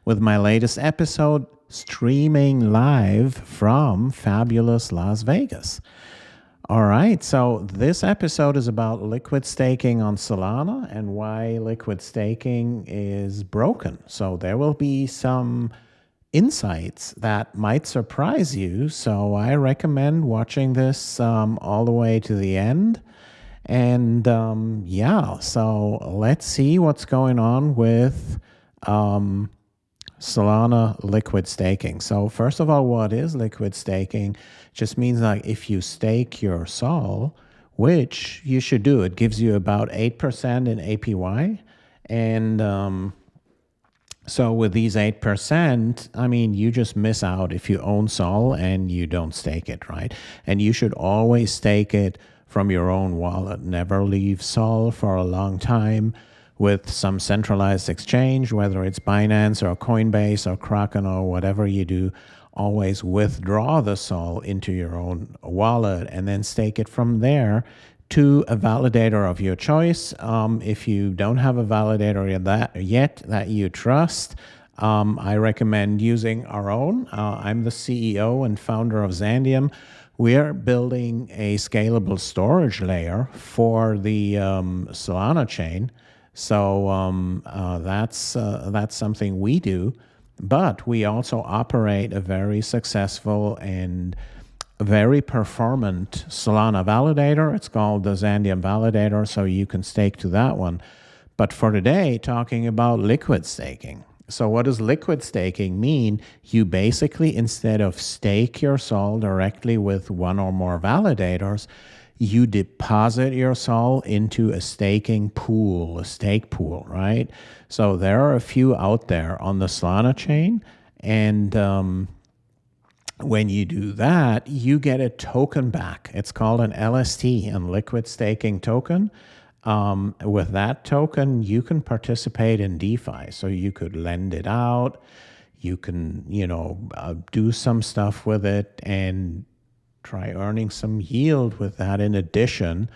with my latest episode streaming live from fabulous Las Vegas. All right, so this episode is about liquid staking on Solana and why liquid staking is broken. So there will be some insights that might surprise you. So I recommend watching this all the way to the end. And yeah, so let's see what's going on with Solana liquid staking. So first of all, what is liquid staking? Just means like if you stake your SOL, which you should do, it gives you about 8% in APY. And so with these 8%, I mean, you just miss out if you own SOL and you don't stake it, right? And you should always stake it from your own wallet. Never leave SOL for a long time with some centralized exchange, whether it's Binance or Coinbase or Kraken or whatever you do. Always withdraw the SOL into your own wallet and then stake it from there to a validator of your choice. If you don't have a validator yet that you trust, I recommend using our own. I'm the CEO and founder of Xandeum. We're building a scalable storage layer for the Solana chain. So that's something we do. But we also operate a very successful and very performant Solana validator. It's called the Xandeum Validator, so you can stake to that one. But for today, talking about liquid staking. So what does liquid staking mean? You basically, instead of stake your SOL directly with one or more validators, you deposit your SOL into a staking pool, a stake pool, right? So there are a few out there on the Solana chain, and when you do that, you get a token back. It's called an LST, a liquid staking token. With that token, you can participate in DeFi. So you could lend it out. You can, do some stuff with it and try earning some yield with that in addition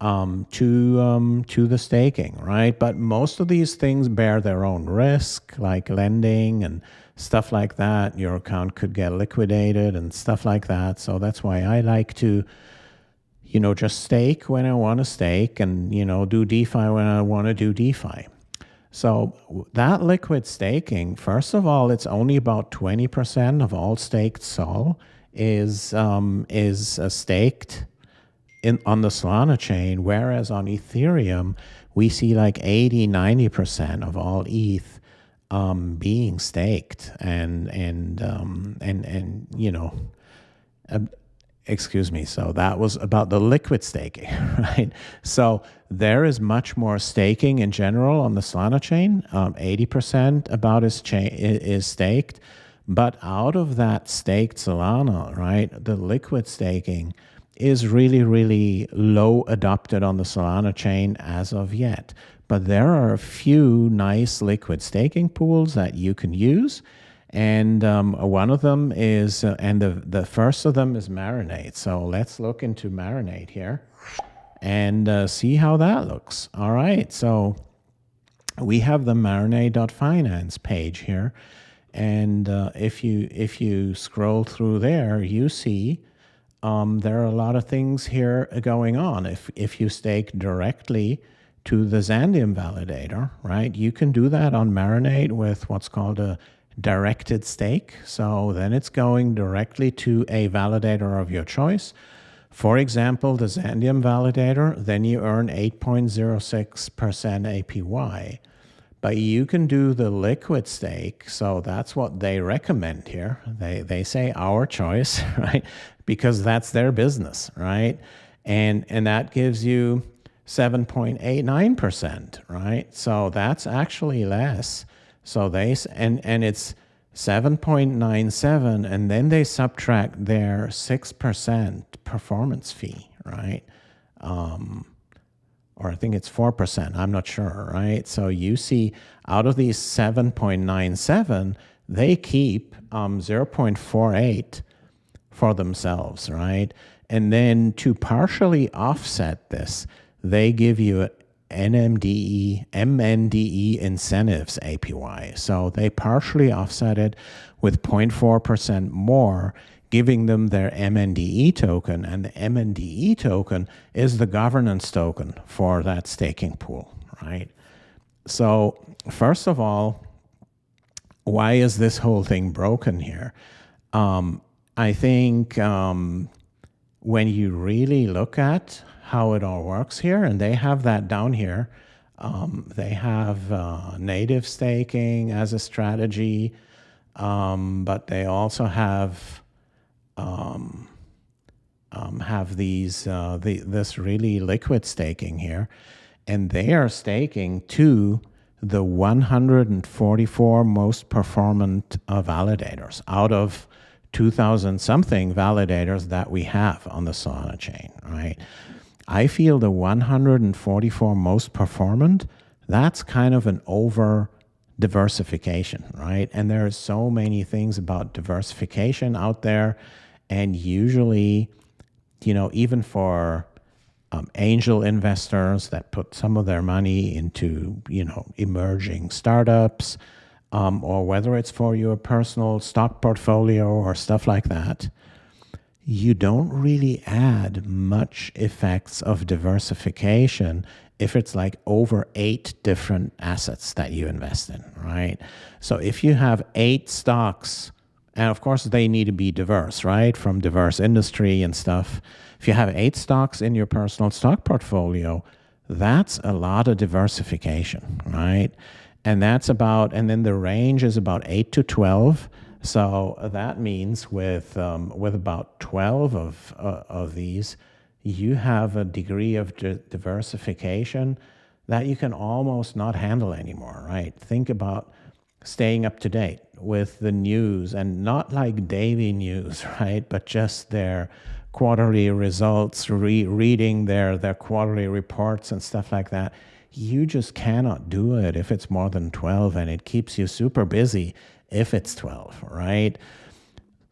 to the staking, right? But most of these things bear their own risk, like lending and stuff like that. Your account could get liquidated and stuff like that. So that's why I like to, just stake when I want to stake and, do DeFi when I want to do DeFi. So that liquid staking, first of all, it's only about 20% of all staked SOL is staked on the Solana chain, whereas on Ethereum, we see like 80-90% of all ETH being staked, excuse me. So that was about the liquid staking, right? So there is much more staking in general on the Solana chain. 80% about is staked, but out of that staked Solana, right, the liquid staking is really, really low adopted on the Solana chain as of yet. But there are a few nice liquid staking pools that you can use. And one of them is, and the first of them is Marinate. So let's look into Marinate here and see how that looks. All right, so we have the marinate.finance page here. And if you scroll through there, you see there are a lot of things here going on. If you stake directly to the Xandeum validator, right, you can do that on Marinate with what's called a directed stake. So then it's going directly to a validator of your choice. For example, the Xandeum validator, then you earn 8.06% APY. But you can do the liquid stake, so that's what they recommend here. They say our choice, right? Because that's their business, right? And that gives you 7.89%, right? So that's actually less. So and it's 7.97, and then they subtract their 6% performance fee, right? Or I think it's 4%, I'm not sure, right? So you see out of these 7.97, they keep 0.48 for themselves, right? And then to partially offset this, they give you MNDE incentives APY. So they partially offset it with 0.4% more, giving them their MNDE token. And the MNDE token is the governance token for that staking pool, right? So first of all, why is this whole thing broken here? I think when you really look at how it all works here, and they have that down here, they have native staking as a strategy, but they also have these this really liquid staking here, and they are staking to the 144 most performant validators out of 2,000 something validators that we have on the Solana chain, right? I feel the 144 most performant, that's kind of an over diversification, right? And there are so many things about diversification out there. And usually, you know, even for angel investors that put some of their money into, you know, emerging startups, or whether it's for your personal stock portfolio or stuff like that, you don't really add much effects of diversification if it's like over 8 different assets that you invest in, right? So if you have 8 stocks, and of course they need to be diverse, right? From diverse industry and stuff. If you have 8 stocks in your personal stock portfolio, that's a lot of diversification, right? And that's about, and then the range is about 8 to 12. So that means with about 12 of these, you have a degree of diversification that you can almost not handle anymore, right? Think about staying up to date with the news, and not like daily news, right? But just their quarterly results, reading their quarterly reports and stuff like that. You just cannot do it if it's more than 12, and it keeps you super busy if it's 12, right?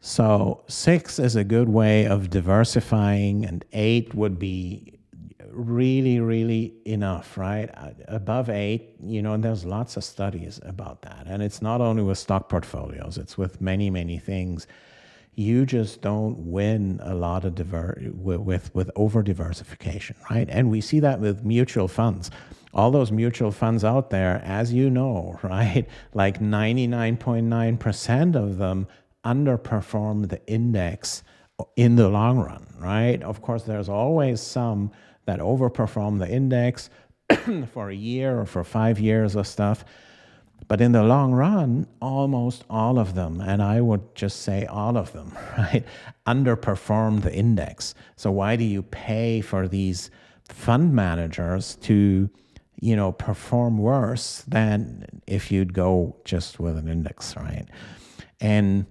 So 6 is a good way of diversifying, and 8 would be really, really enough, right? Above 8, you know, and there's lots of studies about that. And it's not only with stock portfolios, it's with many, many things. You just don't win a lot of with over diversification, right? And we see that with mutual funds. All those mutual funds out there, as you know, right? Like 99.9% of them underperform the index in the long run, right? Of course, there's always some that overperform the index for a year or for 5 years or stuff. But in the long run, almost all of them, and I would just say all of them, right, underperform the index. So why do you pay for these fund managers to, you know, perform worse than if you'd go just with an index, right? And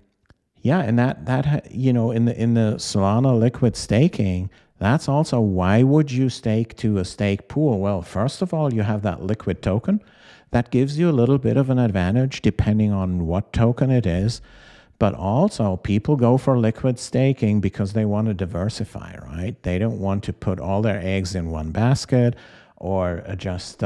yeah, and that you know, in the Solana liquid staking, that's also why would you stake to a stake pool? Well, first of all, you have that liquid token. That gives you a little bit of an advantage depending on what token it is. But also, people go for liquid staking because they want to diversify, right? They don't want to put all their eggs in one basket, or just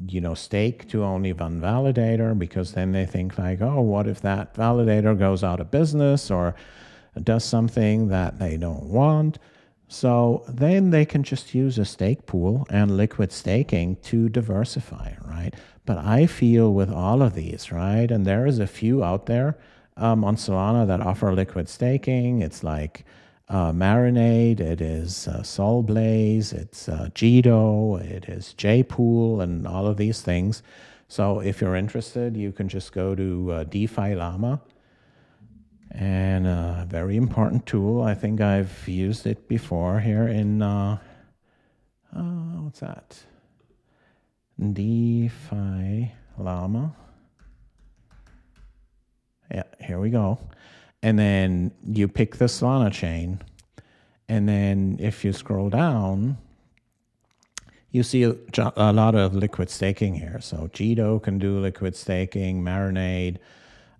you know, stake to only one validator, because then they think like, oh, what if that validator goes out of business or does something that they don't want? So then they can just use a stake pool and liquid staking to diversify, right? But I feel with all of these, right, and there is a few out there on Solana that offer liquid staking. It's like Marinade, it is Solblaze, it's Jito, it is JPool, and all of these things. So if you're interested, you can just go to DeFi Llama. And a very important tool. I think I've used it before here in, what's that? DeFi Llama. Yeah, here we go. And then you pick the Solana chain. And then if you scroll down, you see a lot of liquid staking here. So Jito can do liquid staking, Marinade.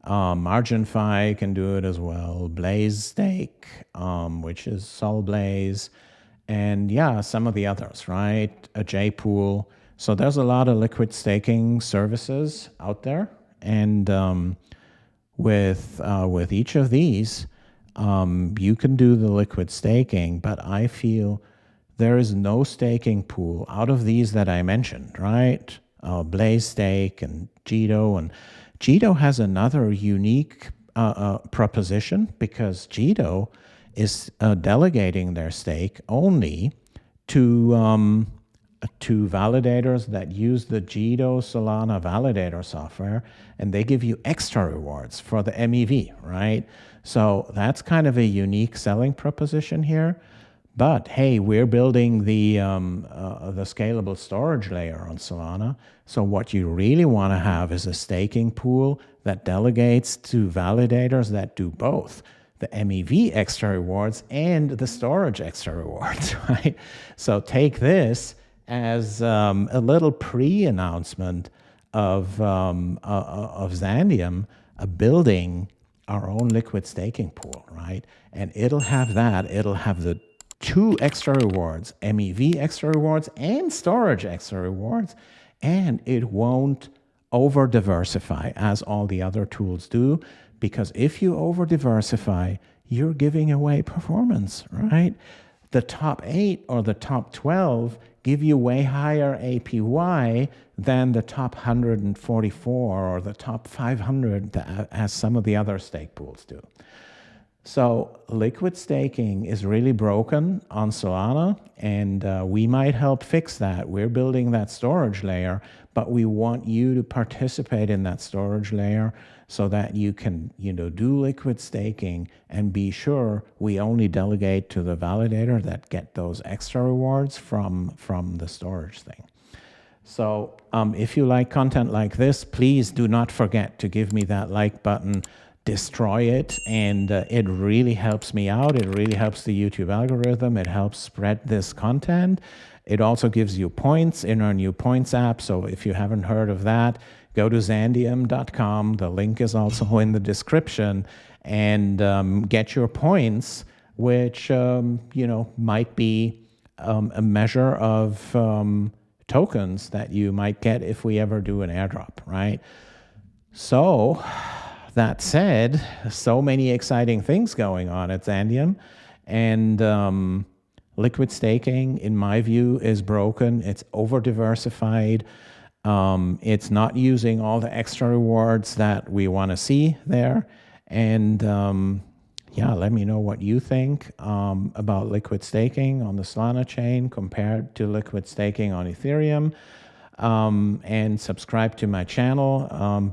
MarginFi can do it as well. Blaze Stake, which is Solblaze, and yeah, some of the others, right? A JPool. So there's a lot of liquid staking services out there, and with each of these, you can do the liquid staking. But I feel there is no staking pool out of these that I mentioned, right? Blaze Stake and Jito, and Jito has another unique proposition, because Jito is delegating their stake only to validators that use the Jito Solana validator software, and they give you extra rewards for the MEV, right? So that's kind of a unique selling proposition here. But hey, we're building the scalable storage layer on Solana. So what you really want to have is a staking pool that delegates to validators that do both the MEV extra rewards and the storage extra rewards, right? So take this as a little pre-announcement of Xandeum building our own liquid staking pool, right? And it'll have that. It'll have the 2 extra rewards, MEV extra rewards and storage extra rewards, and it won't over diversify as all the other tools do, because if you over diversify, you're giving away performance, right? The top 8 or the top 12 give you way higher APY than the top 144 or the top 500, as some of the other stake pools do. So liquid staking is really broken on Solana, and we might help fix that. We're building that storage layer, but we want you to participate in that storage layer so that you can, do liquid staking and be sure we only delegate to the validator that get those extra rewards from the storage thing. So if you like content like this, please do not forget to give me that like button. Destroy it, and it really helps me out. It really helps the YouTube algorithm. It helps spread this content. It also gives you points in our new points app. So if you haven't heard of that, go to Xandeum.com. The link is also in the description, and get your points, which might be a measure of tokens that you might get if we ever do an airdrop, right? So that said, so many exciting things going on at Xandeum, and liquid staking, in my view, is broken. It's over-diversified. It's not using all the extra rewards that we want to see there. And yeah, let me know what you think about liquid staking on the Solana chain compared to liquid staking on Ethereum. And subscribe to my channel. But